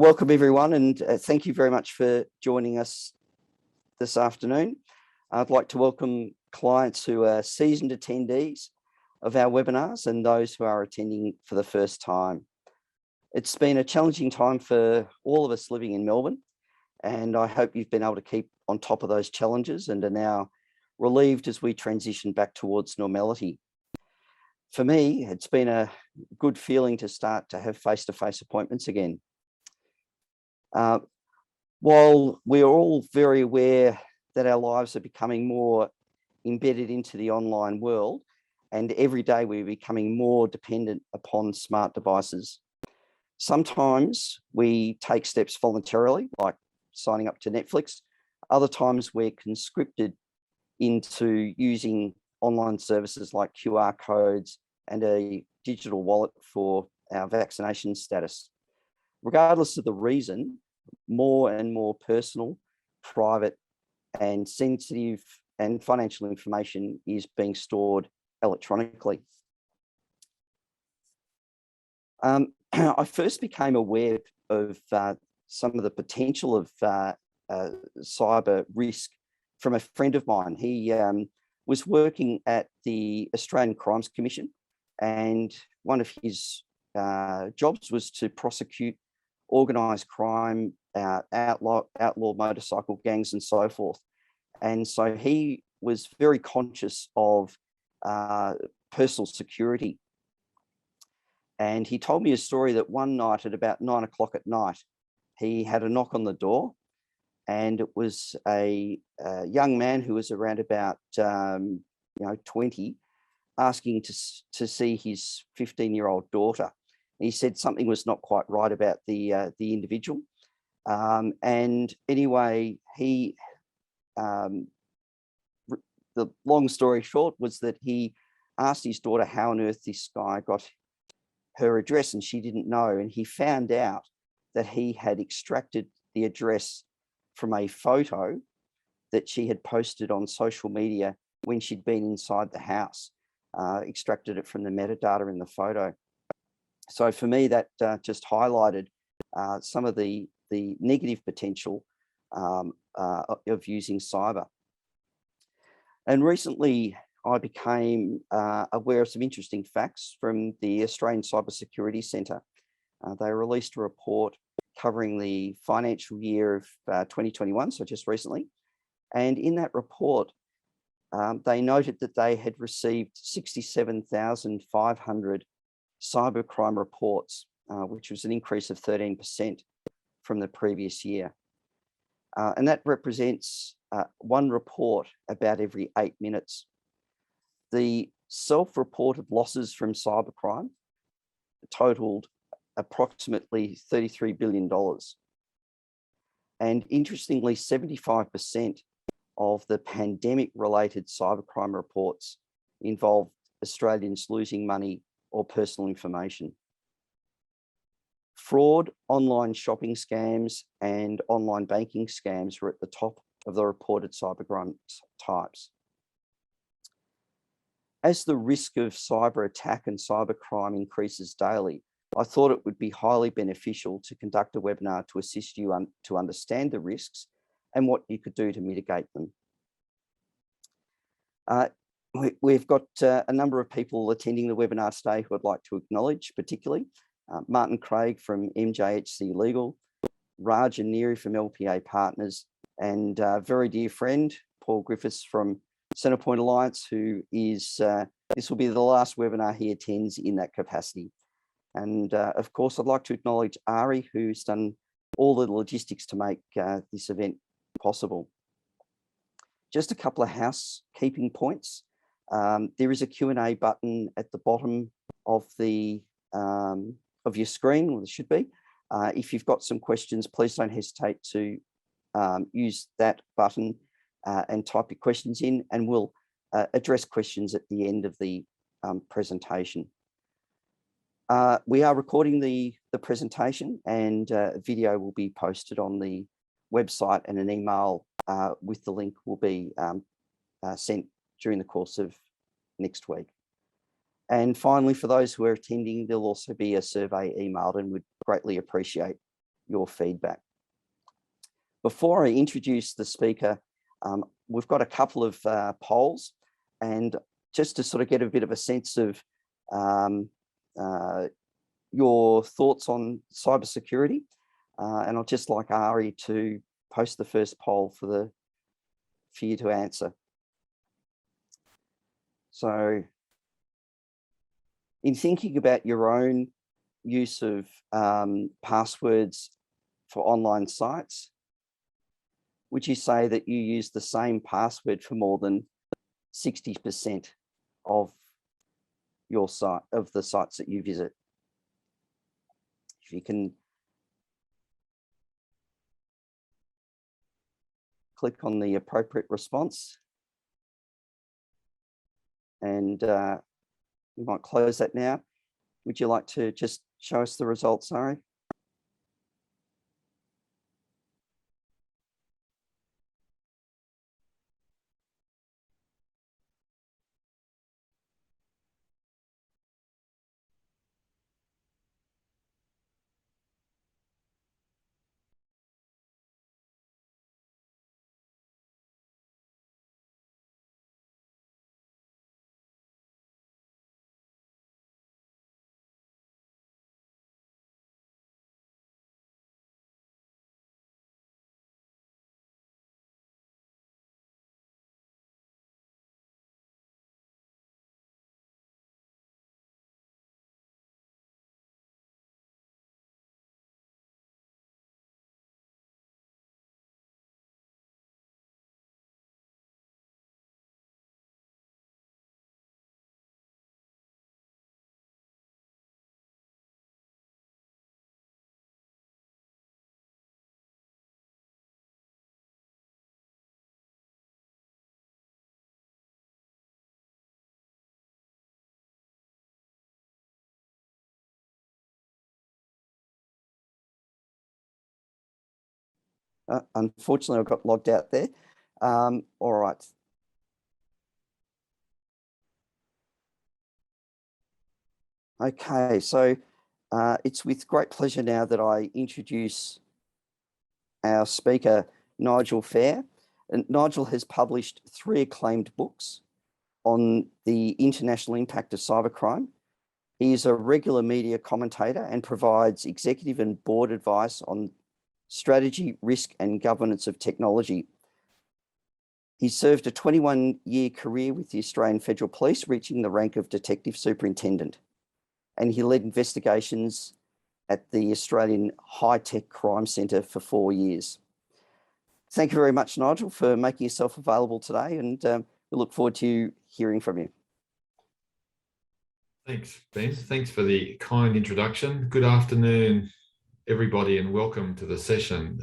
Welcome everyone, and thank you very much for joining us this afternoon. I'd like to welcome clients who are seasoned attendees of our webinars and those who are attending for the first time. It's been a challenging time for all of us living in Melbourne, and I hope you've been able to keep on top of those challenges and are now relieved as we transition back towards normality. For me, it's been a good feeling to start to have face-to-face appointments again. While we're all very aware that our lives are becoming more embedded into the online world, and every day we're becoming more dependent upon smart devices, sometimes we take steps voluntarily, like signing up to Netflix. Other times we're conscripted into using online services like QR codes and a digital wallet for our vaccination status. Regardless of the reason, more and more personal, private, and sensitive and financial information is being stored electronically. I first became aware of some of the potential of cyber risk from a friend of mine. He was working at the Australian Crimes Commission, and one of his jobs was to prosecute organised crime, outlaw motorcycle gangs and so forth. And so he was very conscious of personal security. And he told me a story that one night at about 9 o'clock at night, he had a knock on the door, and it was a young man who was around about 20, asking to see his 15-year-old daughter. He said something was not quite right about the individual. And anyway, the long story short was that he asked his daughter how on earth this guy got her address, and she didn't know. And he found out that he had extracted the address from a photo that she had posted on social media when she'd been inside the house, extracted it from the metadata in the photo. So for me, that just highlighted some of the negative potential of using cyber. And recently, I became aware of some interesting facts from the Australian Cybersecurity Centre. They released a report covering the financial year of 2021, so just recently. And in that report, they noted that they had received 67,500 cybercrime reports, which was an increase of 13% from the previous year. And that represents one report about every 8 minutes. The self-reported losses from cybercrime totaled approximately $33 billion. And interestingly, 75% of the pandemic-related cybercrime reports involved Australians losing money or personal information. Fraud, online shopping scams, and online banking scams were at the top of the reported cybercrime types. As the risk of cyber attack and cybercrime increases daily, I thought it would be highly beneficial to conduct a webinar to assist you to understand the risks and what you could do to mitigate them. We've got a number of people attending the webinar today who I'd like to acknowledge, particularly Martin Craig from MJHC Legal, Raj and Neary from LPA Partners, and a very dear friend, Paul Griffiths from Centrepoint Alliance, who is, this will be the last webinar he attends in that capacity. And of course, I'd like to acknowledge Ari, who's done all the logistics to make this event possible. Just a couple of housekeeping points. There is a Q&A button at the bottom of the of your screen, or there should be. If you've got some questions, please don't hesitate to use that button and type your questions in, and we'll address questions at the end of the presentation. We are recording the presentation, and video will be posted on the website, and an email with the link will be sent during the course of next week. And finally, for those who are attending, there'll also be a survey emailed, and we'd greatly appreciate your feedback. Before I introduce the speaker, we've got a couple of polls, and just to sort of get a bit of a sense of your thoughts on cybersecurity, and I'd just like Ari to post the first poll for you to answer. So, in thinking about your own use of passwords for online sites, would you say that you use the same password for more than 60% of your site, of the sites that you visit? If you can click on the appropriate response, and we might close that now. Would you like to just show us the results, Ari? Unfortunately, I got logged out there. All right. Okay, so it's with great pleasure now that I introduce our speaker, Nigel Phair. And Nigel has published 3 acclaimed books on the international impact of cybercrime. He is a regular media commentator and provides executive and board advice on strategy, risk, and governance of technology. He served a 21-year career with the Australian Federal Police, reaching the rank of Detective Superintendent. And he led investigations at the Australian High-Tech Crime Centre for 4 years. Thank you very much, Nigel, for making yourself available today, and we look forward to hearing from you. Thanks, Ben. Thanks for the kind introduction. Good afternoon, everybody, and welcome to the session.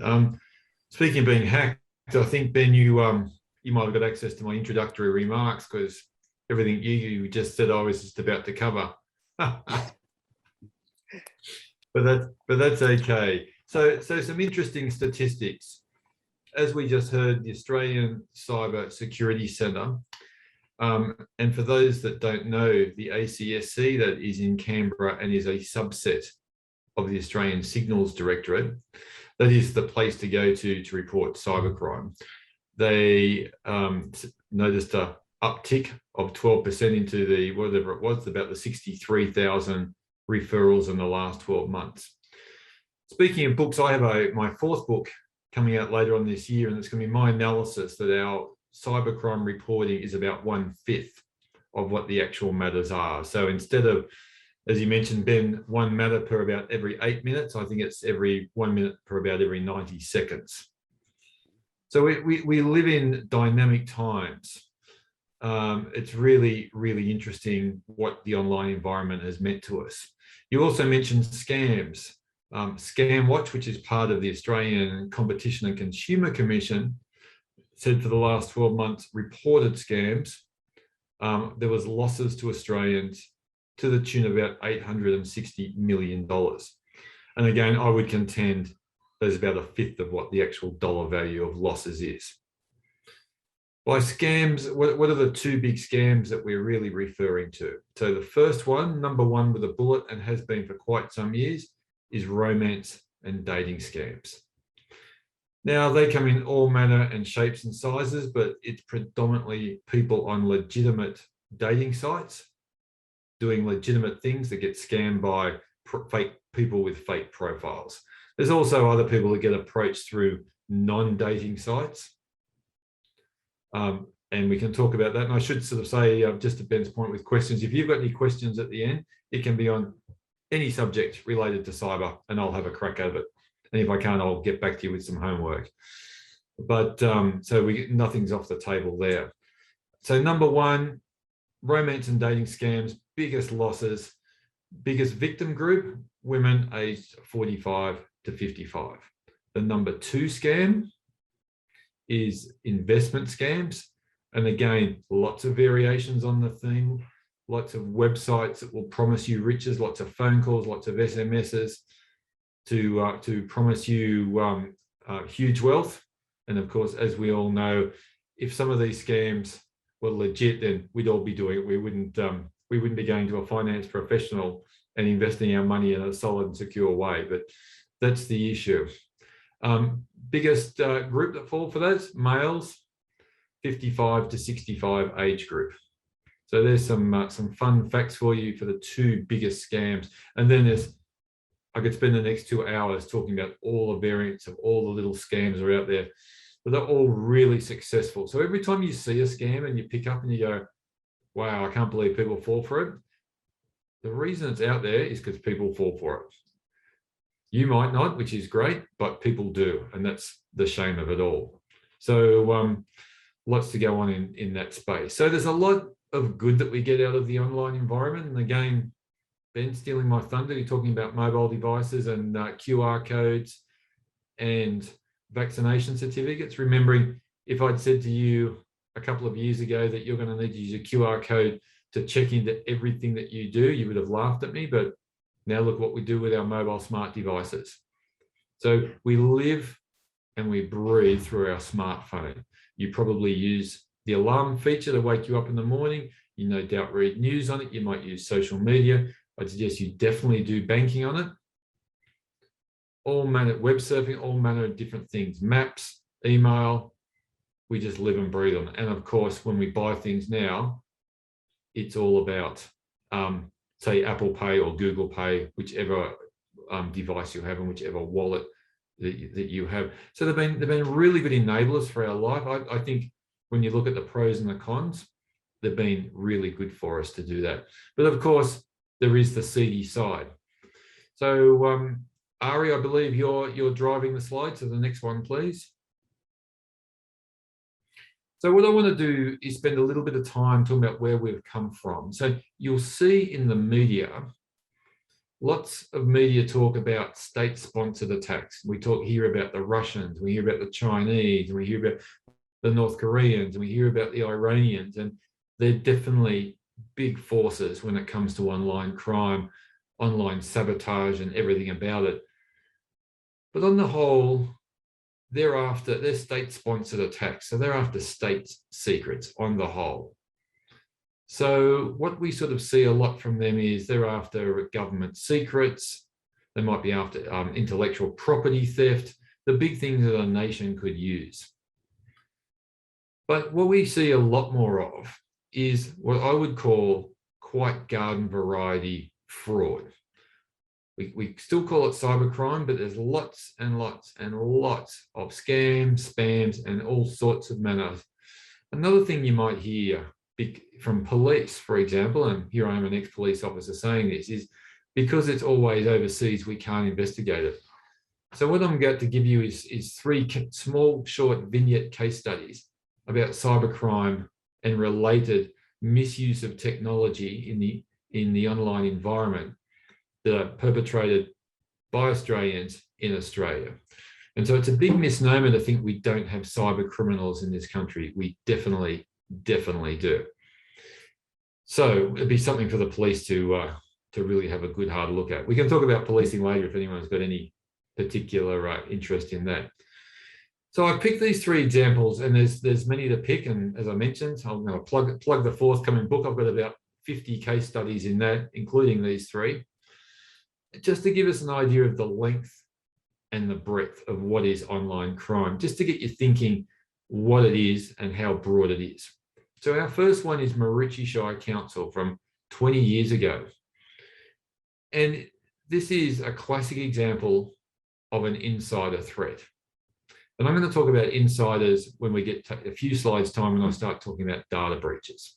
Speaking of being hacked, I think, Ben, you might have got access to my introductory remarks, because everything you just said I was just about to cover. but that's okay. So some interesting statistics. As we just heard, the Australian Cyber Security Centre, and for those that don't know, the ACSC, that is in Canberra and is a subset of the Australian Signals Directorate, that is the place to go to report cybercrime. They noticed a uptick of 12% into the, whatever it was, about the 63,000 referrals in the last 12 months. Speaking of books, I have my 4th book coming out later on this year, and it's going to be my analysis that our cybercrime reporting is about 1/5 of what the actual matters are. So instead of, as you mentioned, Ben, 1 matter per about every 8 minutes, I think it's every 1 minute per about every 90 seconds. So we live in dynamic times. It's really, really interesting what the online environment has meant to us. You also mentioned scams. Scam Watch, which is part of the Australian Competition and Consumer Commission, said for the last 12 months reported scams, there was losses to Australians to the tune of about $860 million. And again, I would contend there's about 1/5 of what the actual dollar value of losses is. By scams, what are the 2 big scams that we're really referring to? So the first one, number 1 with a bullet, and has been for quite some years, is romance and dating scams. Now, they come in all manner and shapes and sizes, but it's predominantly people on legitimate dating sites doing legitimate things that get scammed by fake people with fake profiles. There's also other people that get approached through non-dating sites. And we can talk about that. And I should sort of say, just to Ben's point with questions, if you've got any questions at the end, it can be on any subject related to cyber, and I'll have a crack at it. And if I can't, I'll get back to you with some homework. But so nothing's off the table there. So number one, romance and dating scams, biggest losses, biggest victim group, women aged 45 to 55. The number two scam is investment scams. And again, lots of variations on the theme, lots of websites that will promise you riches, lots of phone calls, lots of SMSs to promise you huge wealth. And of course, as we all know, if some of these scams were legit, then we'd all be doing it. We wouldn't be going to a finance professional and investing our money in a solid and secure way. But that's the issue. Biggest group that fall for that, males, 55 to 65 age group. So there's some fun facts for you for the two biggest scams. And then I could spend the next 2 hours talking about all the variants of all the little scams that are out there, but they're all really successful. So every time you see a scam and you pick up and you go, wow, I can't believe people fall for it. The reason it's out there is because people fall for it. You might not, which is great, but people do. And that's the shame of it all. So lots to go on in that space. So there's a lot of good that we get out of the online environment. And again, Ben stealing my thunder, you're talking about mobile devices and QR codes and vaccination certificates. Remembering, if I'd said to you a couple of years ago that you're going to need to use a QR code to check into everything that you do, you would have laughed at me. But now look what we do with our mobile smart devices. So we live and we breathe through our smartphone. You probably use the alarm feature to wake you up in the morning. You no doubt read news on it. You might use social media. I'd suggest you definitely do banking on it. All manner of web surfing, all manner of different things, maps, email, we just live and breathe on it. And of course, when we buy things now, it's all about, say, Apple Pay or Google Pay, whichever device you have and whichever wallet that you have. So they've been really good enablers for our life. I think when you look at the pros and the cons, they've been really good for us to do that. But of course, there is the seedy side. So Ari, I believe you're driving the slide. So the next one, please. So what I want to do is spend a little bit of time talking about where we've come from. So you'll see in the media, lots of media talk about state-sponsored attacks. We talk here about the Russians, we hear about the Chinese, and we hear about the North Koreans, and we hear about the Iranians, and they're definitely big forces when it comes to online crime, online sabotage, and everything about it. But on the whole, they're state-sponsored attacks, so they're after state secrets on the whole. So what we sort of see a lot from them is they're after government secrets. They might be after intellectual property theft, the big things that a nation could use. But what we see a lot more of is what I would call quite garden variety fraud. We still call it cybercrime, but there's lots and lots and lots of scams, spams, and all sorts of manners. Another thing you might hear from police, for example, and here I am an ex-police officer saying this, is because it's always overseas, we can't investigate it. So what I'm going to give you is 3 small, short vignette case studies about cybercrime and related misuse of technology in the online environment that are perpetrated by Australians in Australia. And so it's a big misnomer to think we don't have cyber criminals in this country. We definitely do. So it'd be something for the police to really have a good hard look at. We can talk about policing later if anyone's got any particular interest in that. So I've picked these 3 examples, and there's many to pick. And as I mentioned, I'm going to plug the forthcoming book. I've got about 50 case studies in that, including these 3. Just to give us an idea of the length and the breadth of what is online crime, just to get you thinking what it is and how broad it is. So our first one is Maroochy Shire Council from 20 years ago. And this is a classic example of an insider threat. And I'm going to talk about insiders when we get a few slides time when I start talking about data breaches.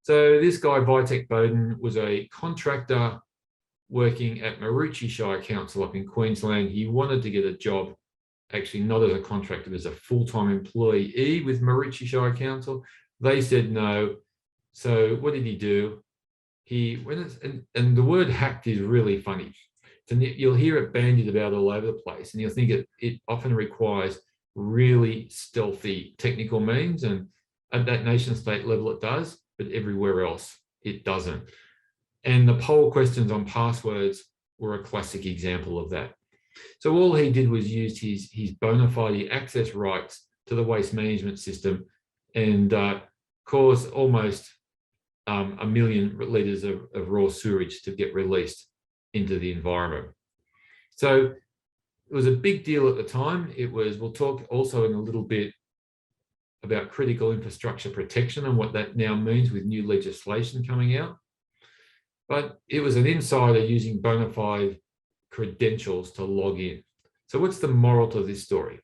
So this guy, Vitek Bowden, was a contractor working at Maroochy Shire Council up in Queensland. He wanted to get a job, actually not as a contractor, as a full-time employee with Maroochy Shire Council. They said no. So what did he do? He went, and the word hacked is really funny. And you'll hear it bandied about all over the place, and you'll think it often requires really stealthy technical means, and at that nation state level it does, but everywhere else it doesn't. And the poll questions on passwords were a classic example of that. So all he did was use his bona fide access rights to the waste management system and cause almost 1 million litres of raw sewage to get released into the environment. So it was a big deal at the time. It was, we'll talk also in a little bit about critical infrastructure protection and what that now means with new legislation coming out. But it was an insider using bona fide credentials to log in. So what's the moral to this story?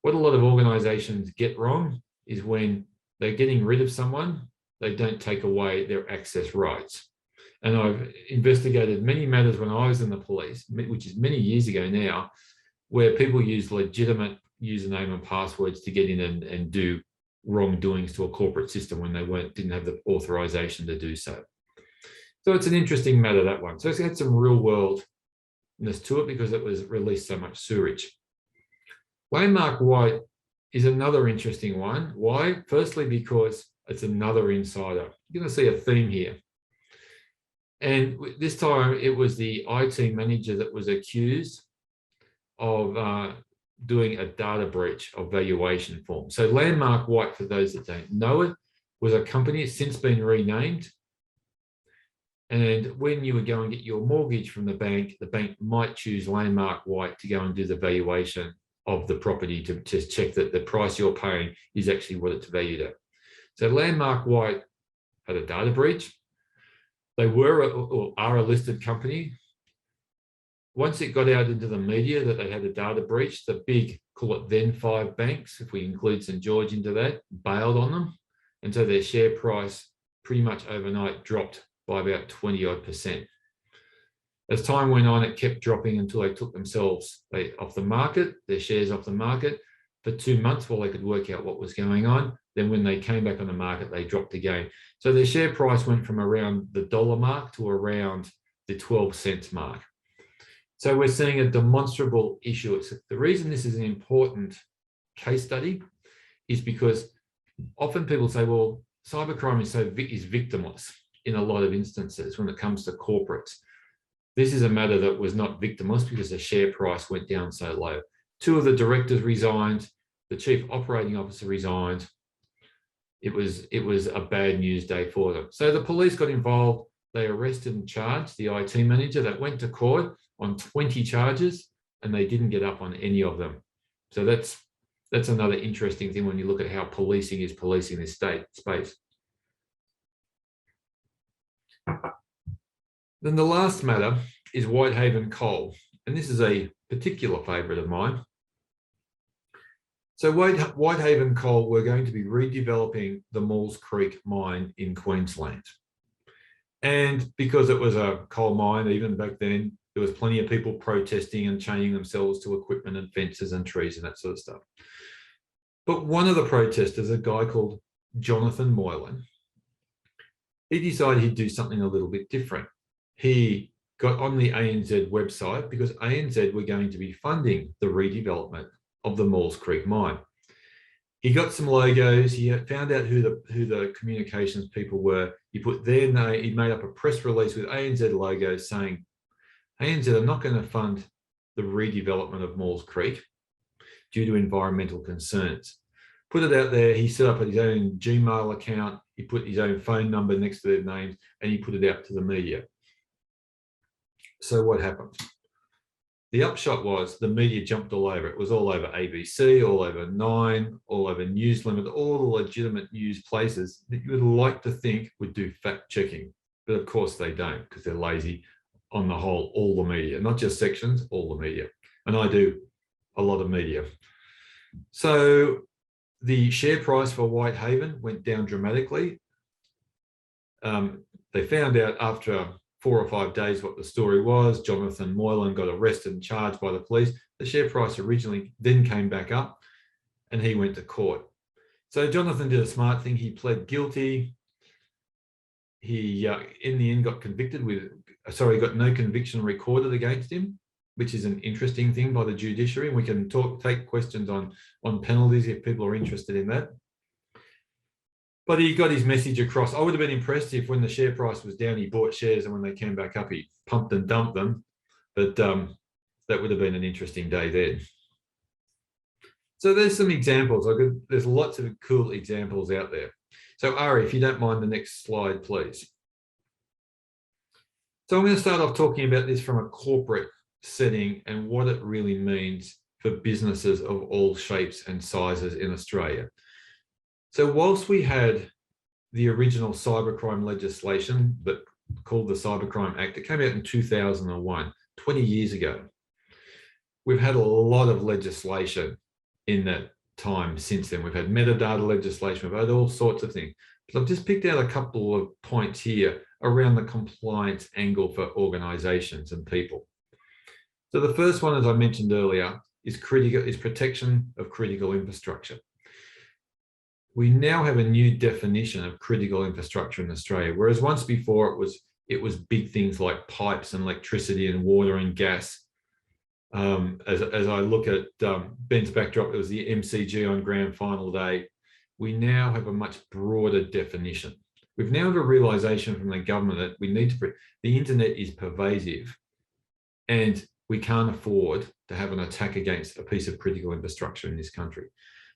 What a lot of organizations get wrong is when they're getting rid of someone, they don't take away their access rights. And I've investigated many matters when I was in the police, which is many years ago now, where people use legitimate username and passwords to get in and do wrongdoings to a corporate system when they didn't have the authorization to do so. So it's an interesting matter, that one. So it's had some real worldness to it because it was released so much sewage. Landmark White is another interesting one. Why? Firstly, because it's another insider. You're going to see a theme here. And this time it was the IT manager that was accused of doing a data breach of valuation form. So Landmark White, for those that don't know it, was a company. It's since been renamed. And when you would go and get your mortgage from the bank might choose Landmark White to go and do the valuation of the property to just check that the price you're paying is actually what it's valued at. So Landmark White had a data breach. They were or are a listed company. Once it got out into the media that they had a data breach, the big, call it then 5 banks, if we include St. George into that, bailed on them. And so their share price pretty much overnight dropped by about 20-odd%. As time went on, it kept dropping until they took themselves off the market, their shares off the market for 2 months while they could work out what was going on. Then when they came back on the market, they dropped again. So their share price went from around the $1 mark to around the 12 cents mark. So we're seeing a demonstrable issue. The reason this is an important case study is because often people say, well, cybercrime is victimless in a lot of instances when it comes to corporates. This is a matter that was not victimless because the share price went down so low. 2 of the directors resigned, the chief operating officer resigned. It was a bad news day for them. So the police got involved. They arrested and charged the IT manager that went to court on 20 charges, and they didn't get up on any of them. So that's another interesting thing when you look at how policing is policing this space. Then the last matter is Whitehaven Coal, and this is a particular favourite of mine. So Whitehaven Coal, we're going to be redeveloping the Maules Creek mine in Queensland. And because it was a coal mine, even back then, there was plenty of people protesting and chaining themselves to equipment and fences and trees and that sort of stuff. But one of the protesters, a guy called Jonathan Moylan, he decided he'd do something a little bit different. He got on the ANZ website because ANZ were going to be funding the redevelopment of the Maules Creek mine. He got some logos. He found out who the communications people were. He put their name. He made up a press release with ANZ logos saying, ANZ are not going to fund the redevelopment of Maules Creek due to environmental concerns. Put it out there. He set up his own Gmail account. He put his own phone number next to their names, and he put it out to the media. So what happened? the upshot was the media jumped all over. It was all over ABC, all over Nine, all over News Limit, all the legitimate news places that you would like to think would do fact checking. But of course they don't, because they're lazy on the whole, all the media, not just sections, all the media. And I do a lot of media. So the share price for Whitehaven went down dramatically. They found out after 4 or 5 days what the story was. Jonathan Moylan got arrested and charged by the police. The share price originally then came back up and he went to court. So Jonathan did a smart thing. He pled guilty. He, in the end, got convicted got no conviction recorded against him, which is an interesting thing by the judiciary. We can take questions on penalties if people are interested in that. But he got his message across. I would have been impressed if when the share price was down, he bought shares, and when they came back up, he pumped and dumped them. But that would have been an interesting day there. So there's some examples. There's lots of cool examples out there. So Ari, if you don't mind the next slide, please. So I'm going to start off talking about this from a corporate setting and what it really means for businesses of all shapes and sizes in Australia. So whilst we had the original cybercrime legislation that called the Cybercrime Act, it came out in 2001, 20 years ago. We've had a lot of legislation in that time since then. We've had metadata legislation, we've had all sorts of things. But I've just picked out a couple of points here around the compliance angle for organisations and people. So the first one, as I mentioned earlier, is protection of critical infrastructure. We now have a new definition of critical infrastructure in Australia, whereas once before it was big things like pipes and electricity and water and gas. As I look at Ben's backdrop, it was the MCG on grand final day. We now have a much broader definition. We've now have a realisation from the government that we need to, the internet is pervasive and we can't afford to have an attack against a piece of critical infrastructure in this country.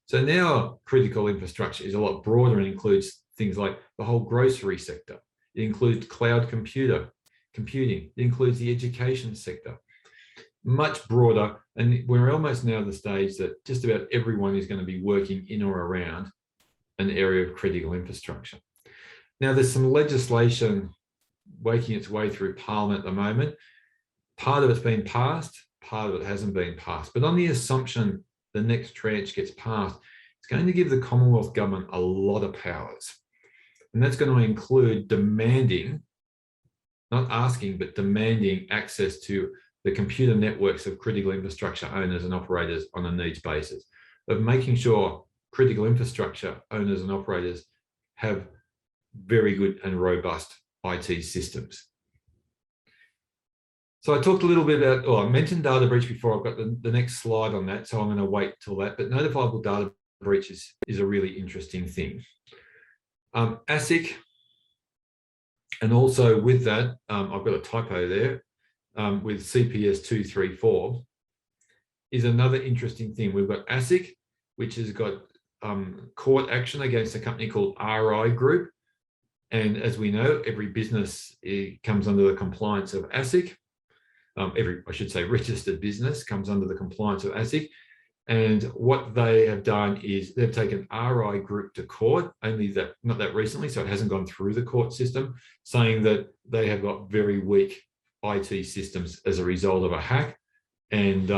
So now critical infrastructure is a lot broader and includes things like the whole grocery sector. It includes cloud computing. It includes the education sector. Much broader, and we're almost now at the stage that just about everyone is going to be working in or around an area of critical infrastructure. Now, there's some legislation working its way through Parliament at the moment. Part of it's been passed, part of it hasn't been passed. But on the assumption the next tranche gets passed, it's going to give the Commonwealth Government a lot of powers. And that's going to include demanding, not asking, but demanding access to the computer networks of critical infrastructure owners and operators on a needs basis, of making sure critical infrastructure owners and operators have very good and robust IT systems. So I talked a little bit about, I mentioned data breach before. I've got the next slide on that, so I'm going to wait till that. But notifiable data breach is a really interesting thing. ASIC, and also with that, I've got a typo there, with CPS 234, is another interesting thing. We've got ASIC, which has got court action against a company called RI Group. And as we know, every business comes under the compliance of ASIC. I should say registered business comes under the compliance of ASIC. And what they have done is they've taken RI Group to court, not that recently, so it hasn't gone through the court system, saying that they have got very weak IT systems as a result of a hack. And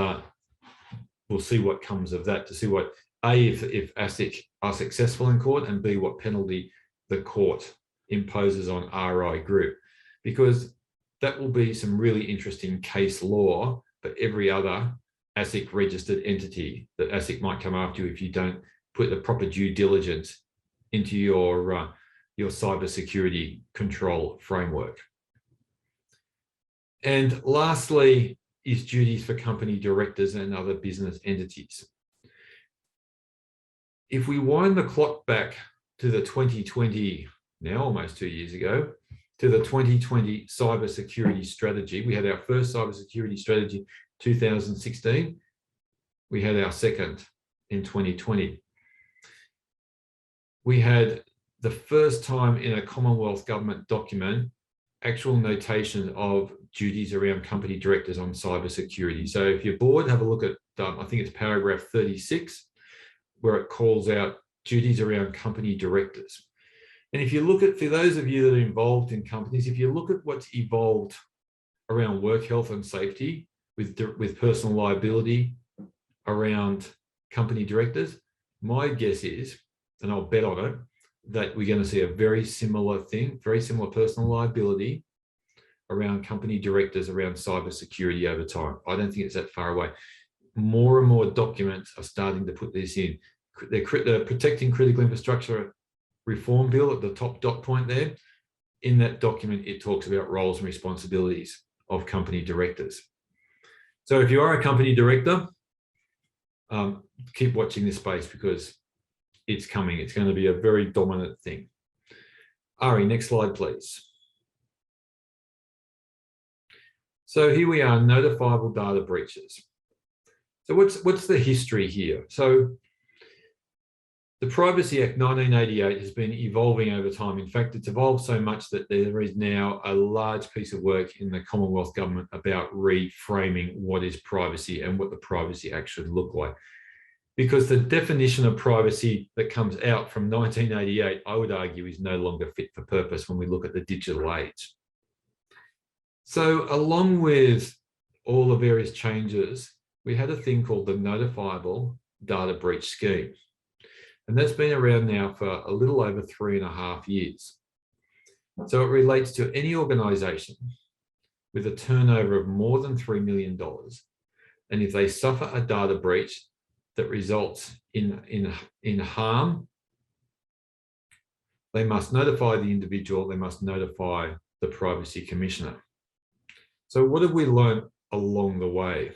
we'll see what comes of that, to see what, A, if ASIC are successful in court, and B, what penalty the court imposes on RI Group, because that will be some really interesting case law for every other ASIC registered entity that ASIC might come after you if you don't put the proper due diligence into your cybersecurity control framework. And lastly is duties for company directors and other business entities. If we wind the clock back to the 2020, now almost 2 years ago, to the 2020 cybersecurity strategy. We had our first cybersecurity strategy in 2016. We had our second in 2020. We had the first time in a Commonwealth government document actual notation of duties around company directors on cybersecurity. So if you're bored, have a look at, I think it's paragraph 36, where it calls out duties around company directors. And if you look at, for those of you that are involved in companies, if you look at what's evolved around work health and safety with personal liability around company directors, my guess is, and I'll bet on it, that we're going to see a very similar thing, very similar personal liability around company directors around cybersecurity over time. I don't think it's that far away. More and more documents are starting to put this in. The Protecting Critical Infrastructure Reform Bill at the top dot point there, in that document, it talks about roles and responsibilities of company directors. So if you are a company director, keep watching this space because it's coming. It's going to be a very dominant thing. Ari, next slide, please. So here we are, notifiable data breaches. So what's the history here? So the Privacy Act 1988 has been evolving over time. In fact, it's evolved so much that there is now a large piece of work in the Commonwealth Government about reframing what is privacy and what the Privacy Act should look like. Because the definition of privacy that comes out from 1988, I would argue, is no longer fit for purpose when we look at the digital age. So along with all the various changes, we had a thing called the Notifiable Data Breach Scheme. And that's been around now for a little over 3.5 years. So it relates to any organisation with a turnover of more than $3 million. And if they suffer a data breach that results in harm, they must notify the individual, they must notify the Privacy Commissioner. So what have we learned along the way?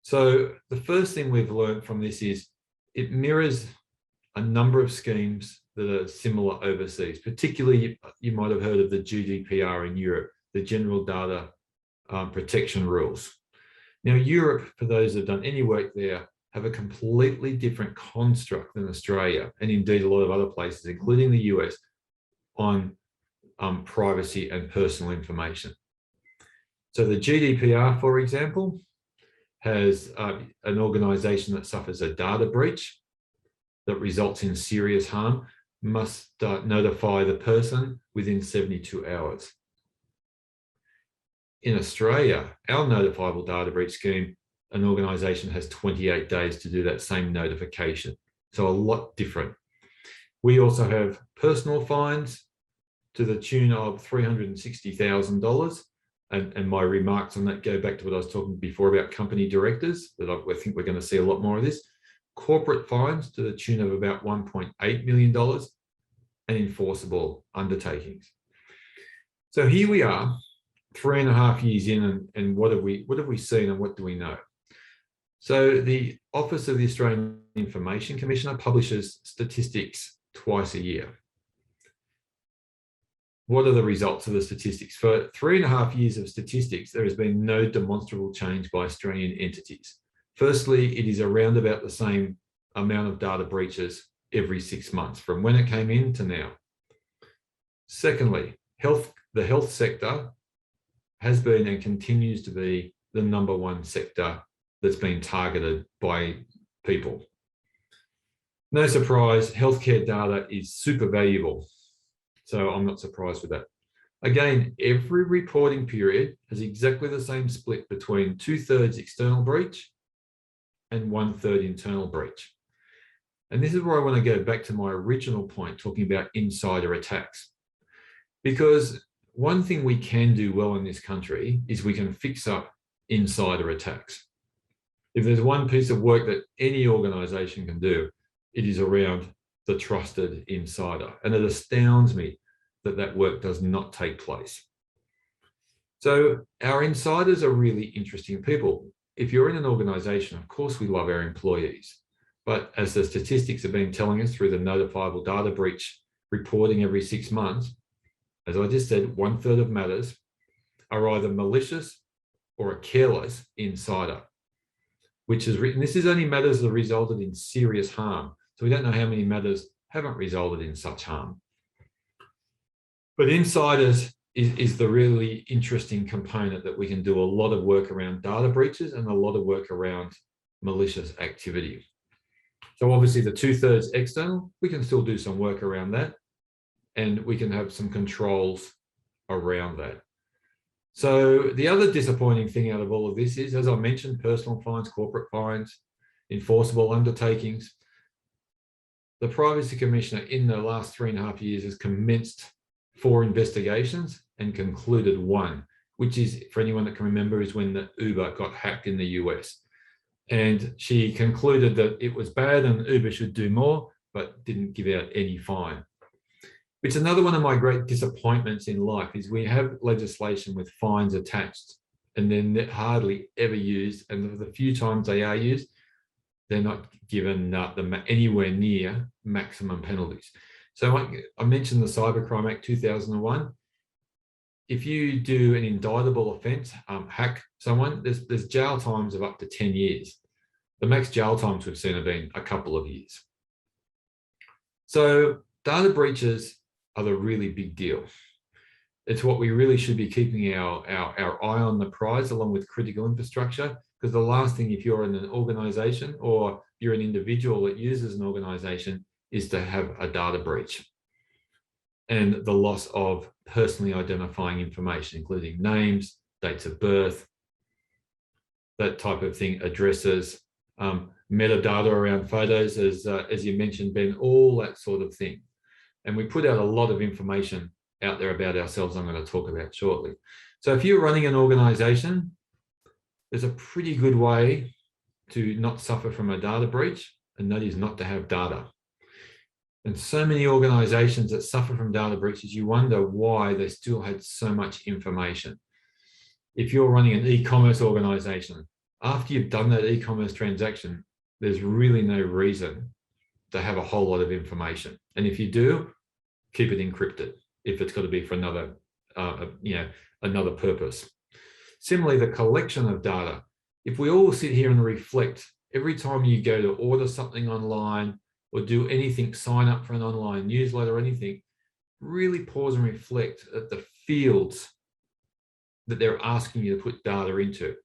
So the first thing we've learned from this is it mirrors a number of schemes that are similar overseas. Particularly, you might have heard of the GDPR in Europe, the General Data Protection Rules. Now, Europe, for those that have done any work there, have a completely different construct than Australia, and indeed a lot of other places, including the US, on privacy and personal information. So the GDPR, for example, has an organisation that suffers a data breach that results in serious harm must notify the person within 72 hours. In Australia, our notifiable data breach scheme, an organisation has 28 days to do that same notification. So a lot different. We also have personal fines to the tune of $360,000. And my remarks on that go back to what I was talking before about company directors, that I think we're going to see a lot more of this. Corporate fines to the tune of about $1.8 million and enforceable undertakings. So here we are, 3.5 years in, and what have we seen and what do we know? So the Office of the Australian Information Commissioner publishes statistics twice a year. What are the results of the statistics? For 3.5 years of statistics, there has been no demonstrable change by Australian entities. Firstly, it is around about the same amount of data breaches every 6 months from when it came in to now. Secondly, the health sector has been and continues to be the #1 sector that's been targeted by people. No surprise, healthcare data is super valuable. So I'm not surprised with that. Again, every reporting period has exactly the same split between 2/3 external breach and 1/3 internal breach. And this is where I want to go back to my original point, talking about insider attacks. Because one thing we can do well in this country is we can fix up insider attacks. If there's one piece of work that any organisation can do, it is around the trusted insider. And it astounds me that that work does not take place. So our insiders are really interesting people. If you're in an organisation, of course, we love our employees. But as the statistics have been telling us through the notifiable data breach reporting every 6 months, as I just said, 1/3 of matters are either malicious or a careless insider, which is written. This is only matters that have resulted in serious harm. So we don't know how many matters haven't resulted in such harm. But insiders is the really interesting component that we can do a lot of work around data breaches and a lot of work around malicious activity. So obviously the 2/3 external, we can still do some work around that, and we can have some controls around that. So the other disappointing thing out of all of this is, as I mentioned, personal fines, corporate fines, enforceable undertakings. The Privacy Commissioner in the last 3.5 years has commenced 4 investigations and concluded 1, which is, for anyone that can remember, is when the Uber got hacked in the US. And she concluded that it was bad and Uber should do more, but didn't give out any fine. Which is another one of my great disappointments in life, is we have legislation with fines attached and then they're hardly ever used. And the few times they are used, they're not given anywhere near maximum penalties. So I mentioned the Cybercrime Act 2001. If you do an indictable offence, hack someone, there's jail times of up to 10 years. The max jail times we've seen have been a couple of years. So data breaches are the really big deal. It's what we really should be keeping our eye on the prize, along with critical infrastructure, because the last thing, if you're in an organisation or you're an individual that uses an organisation, is to have a data breach and the loss of personally identifying information, including names, dates of birth, that type of thing, addresses, metadata around photos, as you mentioned, Ben, all that sort of thing. And we put out a lot of information out there about ourselves I'm going to talk about shortly. So if you're running an organisation, there's a pretty good way to not suffer from a data breach, and that is not to have data. And so many organisations that suffer from data breaches, you wonder why they still had so much information. If you're running an e-commerce organisation, after you've done that e-commerce transaction, there's really no reason to have a whole lot of information. And if you do, keep it encrypted if it's got to be for another, another purpose. Similarly, the collection of data. If we all sit here and reflect, every time you go to order something online or do anything, sign up for an online newsletter or anything, really pause and reflect at the fields that they're asking you to put data into,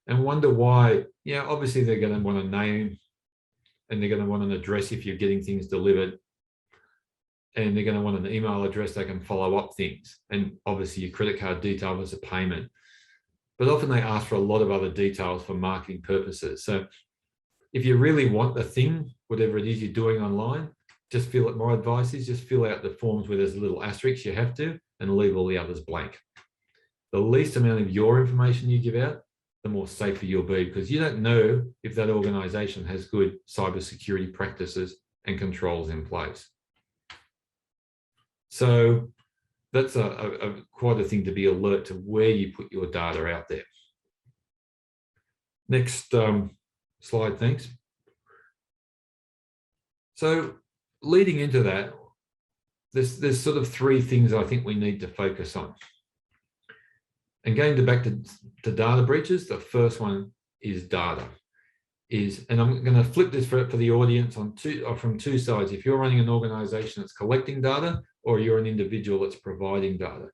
and wonder why. Obviously they're going to want a name, and they're going to want an address if you're getting things delivered, and they're going to want an email address they can follow up things, and obviously your credit card detail as a payment. But often they ask for a lot of other details for marketing purposes. So if you really want the thing, whatever it is you're doing online, just fill it. My advice is just fill out the forms where there's a little asterisk you have to, and leave all the others blank. The least amount of your information you give out, the more safer you'll be, because you don't know if that organisation has good cybersecurity practices and controls in place. So that's quite a thing to be alert to where you put your data out there. Next slide, thanks. So leading into that, there's sort of 3 things I think we need to focus on. And going back to data breaches, the first one is data. And I'm going to flip this for the audience from 2 sides. If you're running an organisation that's collecting data, or you're an individual that's providing data,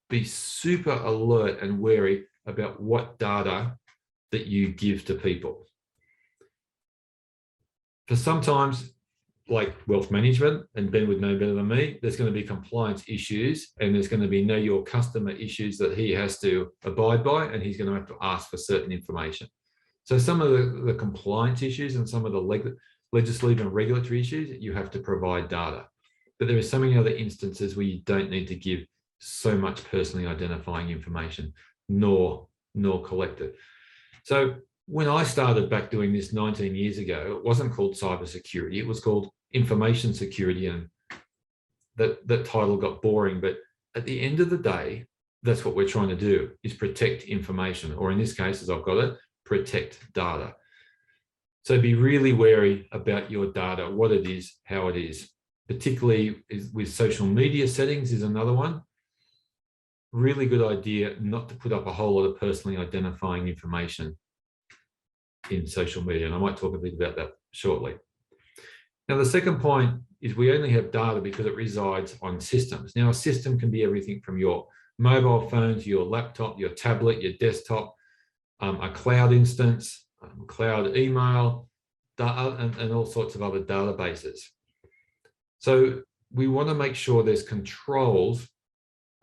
be super alert and wary about what data that you give to people. For sometimes, like wealth management, and Ben would know better than me, there's going to be compliance issues, and there's going to be know your customer issues that he has to abide by, and he's going to have to ask for certain information. So some of the compliance issues and some of the legislative and regulatory issues, you have to provide data. But there are so many other instances where you don't need to give so much personally identifying information, nor collect it. So when I started back doing this 19 years ago, it wasn't called cybersecurity, it was called information security, and that title got boring. But at the end of the day, that's what we're trying to do, is protect information, or in this case, as I've got it, protect data. So be really wary about your data, what it is, how it is. Particularly with social media settings is another one. Really good idea not to put up a whole lot of personally identifying information in social media. And I might talk a bit about that shortly. Now, the second point is we only have data because it resides on systems. Now, a system can be everything from your mobile phones, your laptop, your tablet, your desktop, a cloud instance, cloud email, and all sorts of other databases. So we want to make sure there's controls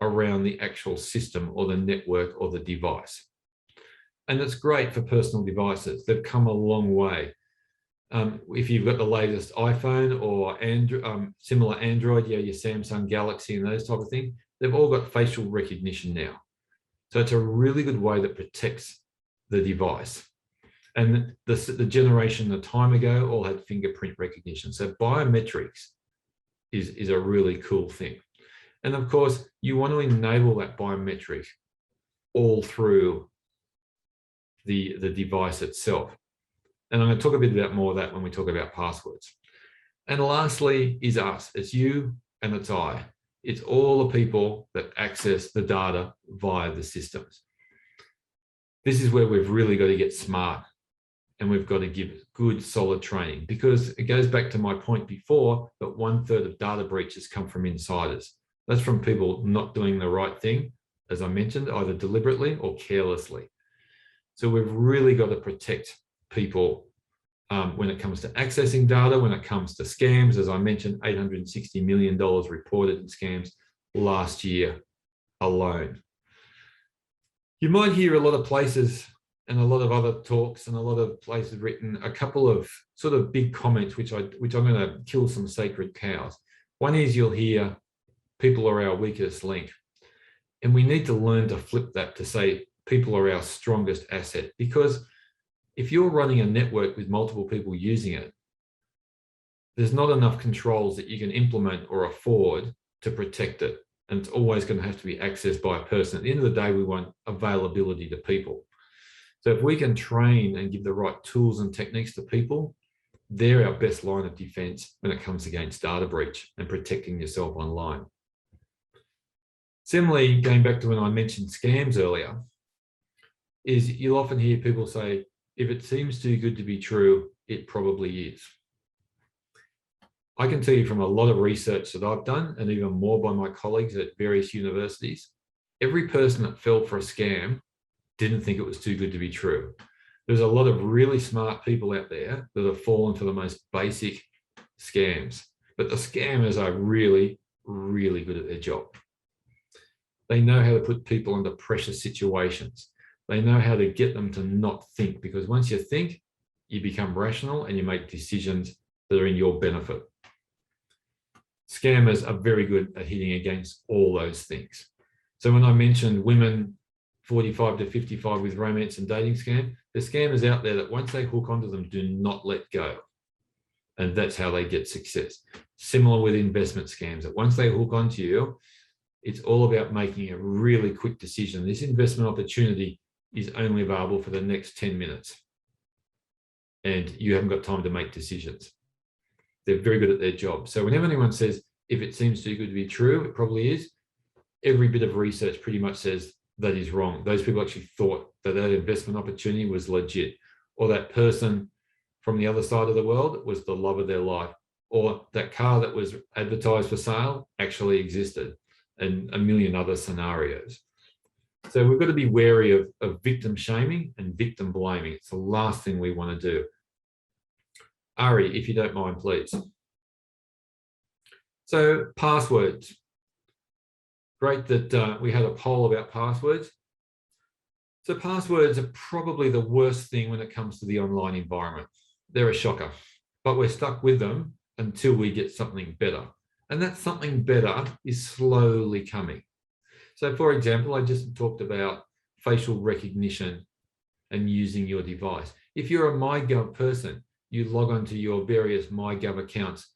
around the actual system or the network or the device. And it's great for personal devices. They've come a long way. If you've got the latest iPhone or similar Android, your Samsung Galaxy and those type of things, they've all got facial recognition now. So it's a really good way that protects the device. And the generation a time ago all had fingerprint recognition. So biometrics is a really cool thing. And of course, you want to enable that biometric all through the device itself. And I'm going to talk a bit about more of that when we talk about passwords. And lastly is us. It's you and it's I. It's all the people that access the data via the systems. This is where we've really got to get smart, and we've got to give good, solid training, because it goes back to my point before that 1/3 of data breaches come from insiders. That's from people not doing the right thing, as I mentioned, either deliberately or carelessly. So we've really got to protect people when it comes to accessing data, when it comes to scams. As I mentioned, $860 million reported in scams last year alone. You might hear a lot of places and a lot of other talks and a lot of places written a couple of sort of big comments, which I'm going to kill some sacred cows. One is you'll hear people are our weakest link. And we need to learn to flip that to say people are our strongest asset, because if you're running a network with multiple people using it, there's not enough controls that you can implement or afford to protect it. And it's always going to have to be accessed by a person. At the end of the day, we want availability to people. So if we can train and give the right tools and techniques to people, they're our best line of defense when it comes against data breach and protecting yourself online. Similarly, going back to when I mentioned scams earlier, is you'll often hear people say, if it seems too good to be true, it probably is. I can tell you from a lot of research that I've done, and even more by my colleagues at various universities, every person that fell for a scam didn't think it was too good to be true. There's a lot of really smart people out there that have fallen for the most basic scams, but the scammers are really, really good at their job. They know how to put people into pressure situations. They know how to get them to not think, because once you think, you become rational and you make decisions that are in your benefit. Scammers are very good at hitting against all those things. So when I mentioned women 45 to 55 with romance and dating scam, there's scammers out there that once they hook onto them, do not let go. And that's how they get success. Similar with investment scams, that once they hook onto you, it's all about making a really quick decision. This investment opportunity is only available for the next 10 minutes. And you haven't got time to make decisions. They're very good at their job. So whenever anyone says, if it seems too good to be true, it probably is, every bit of research pretty much says that is wrong. Those people actually thought that that investment opportunity was legit, or that person from the other side of the world was the love of their life, or that car that was advertised for sale actually existed, and a million other scenarios. So we've got to be wary of victim shaming and victim blaming. It's the last thing we want to do. Ari, if you don't mind, please. So passwords. Great that we had a poll about passwords. So passwords are probably the worst thing when it comes to the online environment. They're a shocker, but we're stuck with them until we get something better. And that something better is slowly coming. So for example, I just talked about facial recognition and using your device. If you're a MyGov person, you log onto your various MyGov accounts